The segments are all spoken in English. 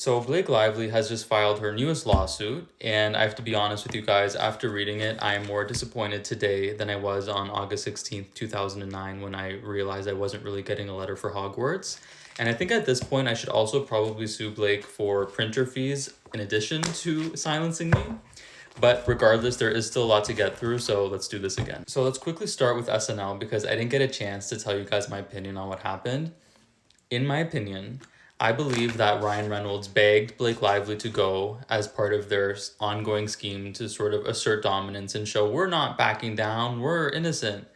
So Blake Lively has just filed her newest lawsuit, and I have to be honest with you guys, after reading it, I am more disappointed today than I was on August 16th, 2009, when I realized I wasn't really getting a letter for Hogwarts. And I think at this point I should also probably sue Blake for printer fees in addition to silencing me. But regardless, there is still a lot to get through, so let's do this again. So let's quickly start with SNL because I didn't get a chance to tell you guys my opinion on what happened. In my opinion, I believe that Ryan Reynolds begged Blake Lively to go as part of their ongoing scheme to sort of assert dominance and show we're not backing down, we're innocent,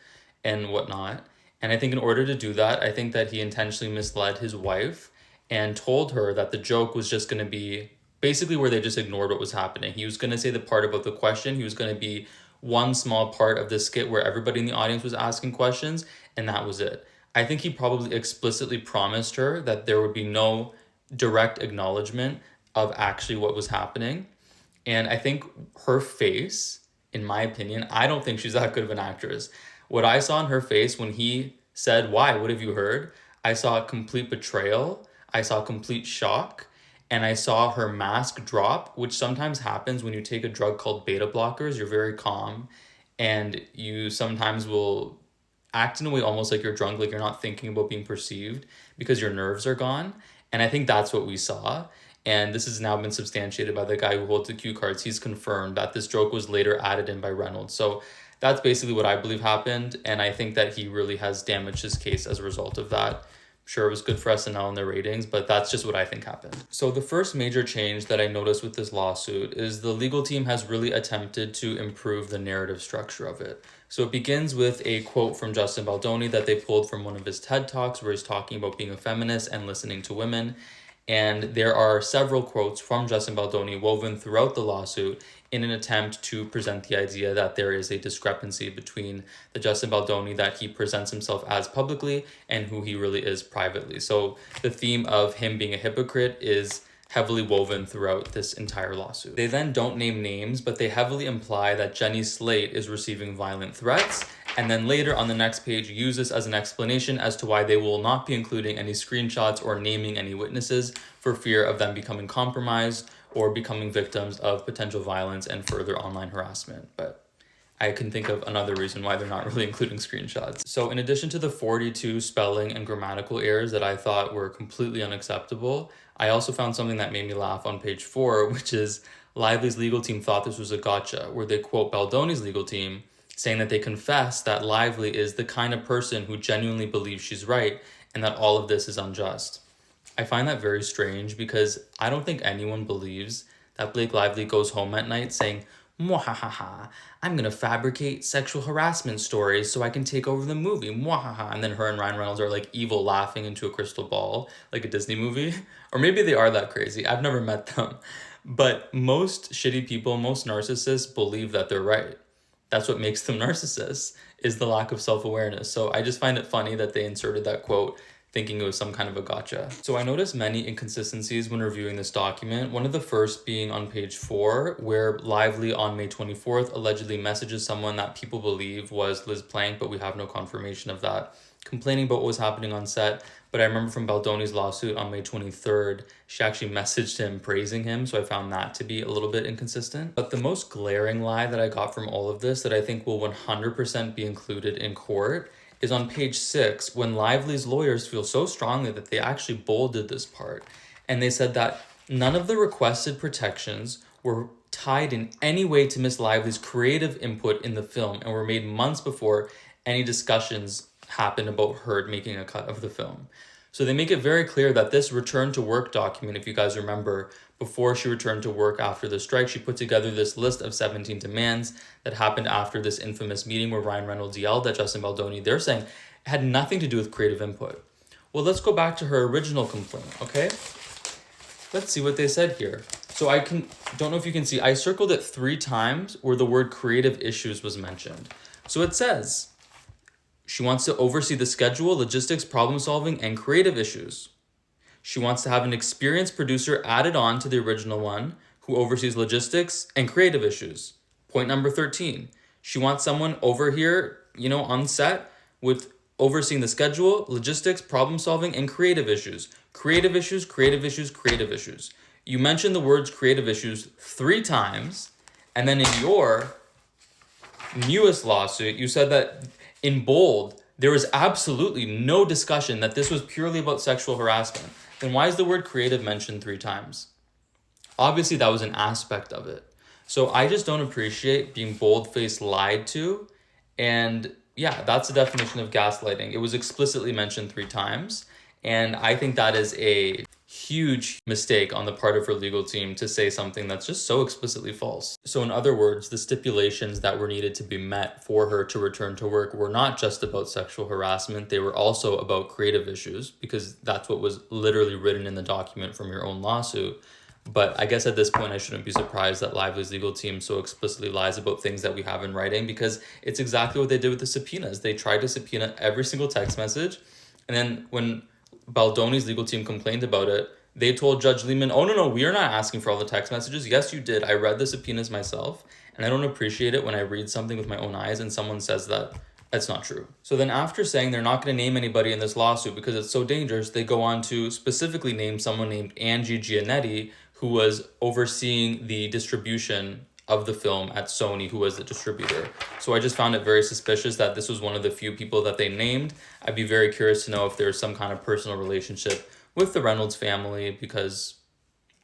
and whatnot. And I think in order to do that, I think that he intentionally misled his wife and told her that the joke was just going to be basically where they just ignored what was happening. He was going to say the part about the question, he was going to be one small part of the skit where everybody in the audience was asking questions, and that was it. I think he probably explicitly promised her that there would be no direct acknowledgement of actually what was happening. And I think her face, in my opinion, I don't think she's that good of an actress. What I saw in her face when he said, "Why? What have you heard?" I saw complete betrayal. I saw complete shock. And I saw her mask drop, which sometimes happens when you take a drug called beta blockers. You're very calm and you sometimes will act in a way almost like you're drunk, like you're not thinking about being perceived because your nerves are gone. And I think that's what we saw. And this has now been substantiated by the guy who holds the cue cards. He's confirmed that this joke was later added in by Reynolds. So that's basically what I believe happened. And I think that he really has damaged his case as a result of that. Sure, it was good for SNL and their ratings, but that's just what I think happened. So the first major change that I noticed with this lawsuit is the legal team has really attempted to improve the narrative structure of it. So it begins with a quote from Justin Baldoni that they pulled from one of his TED Talks where he's talking about being a feminist and listening to women. And there are several quotes from Justin Baldoni woven throughout the lawsuit in an attempt to present the idea that there is a discrepancy between the Justin Baldoni that he presents himself as publicly and who he really is privately. So the theme of him being a hypocrite is heavily woven throughout this entire lawsuit. They then don't name names, but they heavily imply that Jenny Slate is receiving violent threats, and then later on the next page use this as an explanation as to why they will not be including any screenshots or naming any witnesses for fear of them becoming compromised or becoming victims of potential violence and further online harassment. But I can think of another reason why they're not really including screenshots. So in addition to the 42 spelling and grammatical errors that I thought were completely unacceptable, I also found something that made me laugh on page 4, which is Lively's legal team thought this was a gotcha, where they quote Baldoni's legal team saying that they confess that Lively is the kind of person who genuinely believes she's right and that all of this is unjust. I find that very strange because I don't think anyone believes that Blake Lively goes home at night saying, "Mwahaha, I'm gonna fabricate sexual harassment stories so I can take over the movie, mwahaha." And then her and Ryan Reynolds are like evil laughing into a crystal ball, like a Disney movie. Or maybe they are that crazy. I've never met them. But most shitty people, most narcissists believe that they're right. That's what makes them narcissists, is the lack of self-awareness. So I just find it funny that they inserted that quote thinking it was some kind of a gotcha. So I noticed many inconsistencies when reviewing this document. One of the first being on page 4, where Lively on May 24th allegedly messages someone that people believe was Liz Plank, but we have no confirmation of that, complaining about what was happening on set. But I remember from Baldoni's lawsuit on May 23rd, she actually messaged him praising him, so I found that to be a little bit inconsistent. But the most glaring lie that I got from all of this that I think will 100% be included in court is on page 6, when Lively's lawyers feel so strongly that they actually bolded this part. And they said that none of the requested protections were tied in any way to Miss Lively's creative input in the film and were made months before any discussions happened about her making a cut of the film. So they make it very clear that this return to work document, if you guys remember, before she returned to work after the strike, she put together this list of 17 demands that happened after this infamous meeting where Ryan Reynolds yelled at Justin Baldoni. They're saying it had nothing to do with creative input. Well, let's go back to her original complaint, okay? Let's see what they said here. So don't know if you can see, I circled it 3 times where the word creative issues was mentioned. So it says, she wants to oversee the schedule, logistics, problem solving, and creative issues. She wants to have an experienced producer added on to the original one who oversees logistics and creative issues. Point number 13. She wants someone over here, on set with overseeing the schedule, logistics, problem solving, and creative issues. Creative issues, creative issues, creative issues. You mentioned the words creative issues 3 times, and then in your newest lawsuit, you said that in bold, there was absolutely no discussion that this was purely about sexual harassment. Then why is the word creative mentioned 3 times? Obviously, that was an aspect of it. So I just don't appreciate being bold-faced lied to. And yeah, that's the definition of gaslighting. It was explicitly mentioned 3 times. And I think that is a huge mistake on the part of her legal team to say something that's just so explicitly false. So in other words, the stipulations that were needed to be met for her to return to work were not just about sexual harassment, they were also about creative issues, because that's what was literally written in the document from your own lawsuit. But I guess at this point, I shouldn't be surprised that Lively's legal team so explicitly lies about things that we have in writing, because it's exactly what they did with the subpoenas. They tried to subpoena every single text message. And then when Baldoni's legal team complained about it, they told Judge Lehman, oh, no, we are not asking for all the text messages. Yes, you did. I read the subpoenas myself, and I don't appreciate it when I read something with my own eyes and someone says that that's not true. So then after saying they're not going to name anybody in this lawsuit because it's so dangerous, they go on to specifically name someone named Angie Giannetti, who was overseeing the distribution of the film at Sony, who was the distributor. So I just found it very suspicious that this was one of the few people that they named. I'd be very curious to know if there's some kind of personal relationship with the Reynolds family, because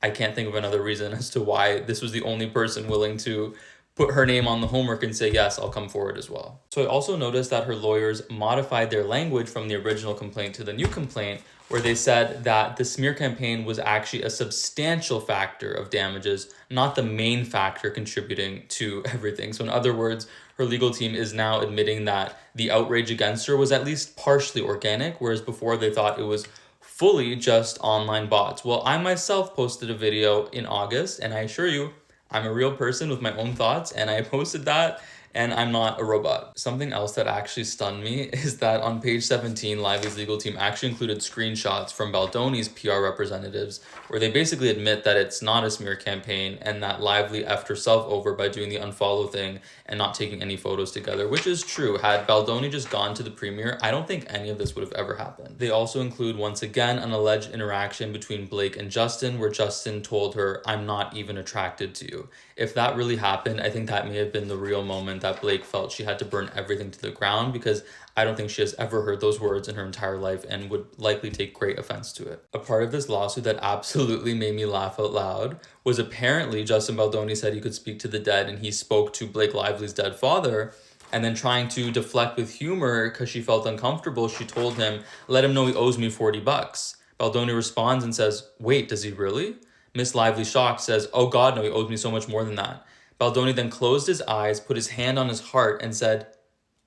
I can't think of another reason as to why this was the only person willing to put her name on the homework and say, yes, I'll come forward as well. So I also noticed that her lawyers modified their language from the original complaint to the new complaint, where they said that the smear campaign was actually a substantial factor of damages, not the main factor contributing to everything. So in other words, her legal team is now admitting that the outrage against her was at least partially organic, whereas before they thought it was fully just online bots. Well, I myself posted a video in August, and I assure you, I'm a real person with my own thoughts, and I posted that, and I'm not a robot. Something else that actually stunned me is that on page 17, Lively's legal team actually included screenshots from Baldoni's PR representatives, where they basically admit that it's not a smear campaign and that Lively effed herself over by doing the unfollow thing and not taking any photos together, which is true. Had Baldoni just gone to the premiere, I don't think any of this would have ever happened. They also include, once again, an alleged interaction between Blake and Justin, where Justin told her, I'm not even attracted to you. If that really happened, I think that may have been the real moment that Blake felt she had to burn everything to the ground, because I don't think she has ever heard those words in her entire life and would likely take great offense to it. A part of this lawsuit that absolutely made me laugh out loud was apparently Justin Baldoni said he could speak to the dead, and he spoke to Blake Lively's dead father, and then trying to deflect with humor because she felt uncomfortable, she told him, let him know he owes me $40. Baldoni responds and says, wait, does he really? Miss Lively, shocked, says, oh God, no, he owes me so much more than that. Baldoni then closed his eyes, put his hand on his heart, and said,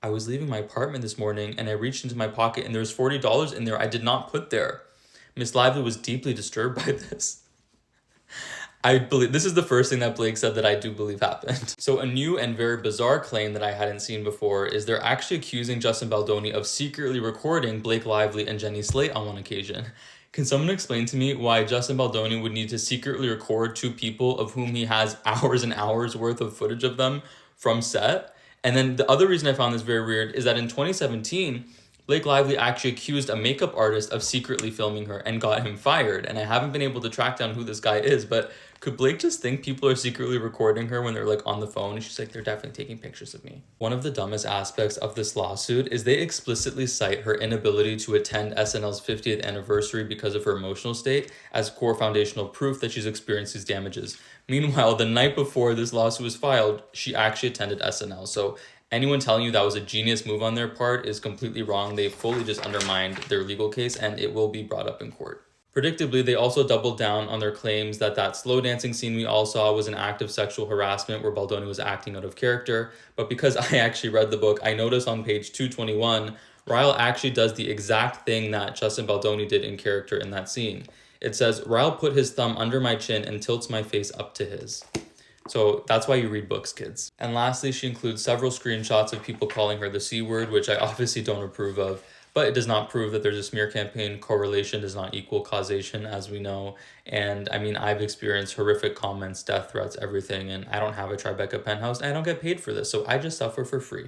I was leaving my apartment this morning and I reached into my pocket and there was $40 in there I did not put there. Miss Lively was deeply disturbed by this. I believe this is the first thing that Blake said that I do believe happened. So a new and very bizarre claim that I hadn't seen before is they're actually accusing Justin Baldoni of secretly recording Blake Lively and Jenny Slate on one occasion. Can someone explain to me why Justin Baldoni would need to secretly record 2 people of whom he has hours and hours worth of footage of them from set? And then the other reason I found this very weird is that in 2017, Blake Lively actually accused a makeup artist of secretly filming her and got him fired. And I haven't been able to track down who this guy is, but could Blake just think people are secretly recording her when they're like on the phone? And she's like, they're definitely taking pictures of me. One of the dumbest aspects of this lawsuit is they explicitly cite her inability to attend SNL's 50th anniversary because of her emotional state as core foundational proof that she's experienced these damages. Meanwhile, the night before this lawsuit was filed, she actually attended SNL. So anyone telling you that was a genius move on their part is completely wrong. They fully just undermined their legal case, and it will be brought up in court. Predictably, they also doubled down on their claims that that slow dancing scene we all saw was an act of sexual harassment where Baldoni was acting out of character. But because I actually read the book, I noticed on page 221, Ryle actually does the exact thing that Justin Baldoni did in character in that scene. It says, Ryle put his thumb under my chin and tilts my face up to his. So that's why you read books, kids. And lastly, she includes several screenshots of people calling her the C word, which I obviously don't approve of, but it does not prove that there's a smear campaign. Correlation does not equal causation, as we know. And I mean, I've experienced horrific comments, death threats, everything, and I don't have a Tribeca penthouse, and I don't get paid for this, so I just suffer for free.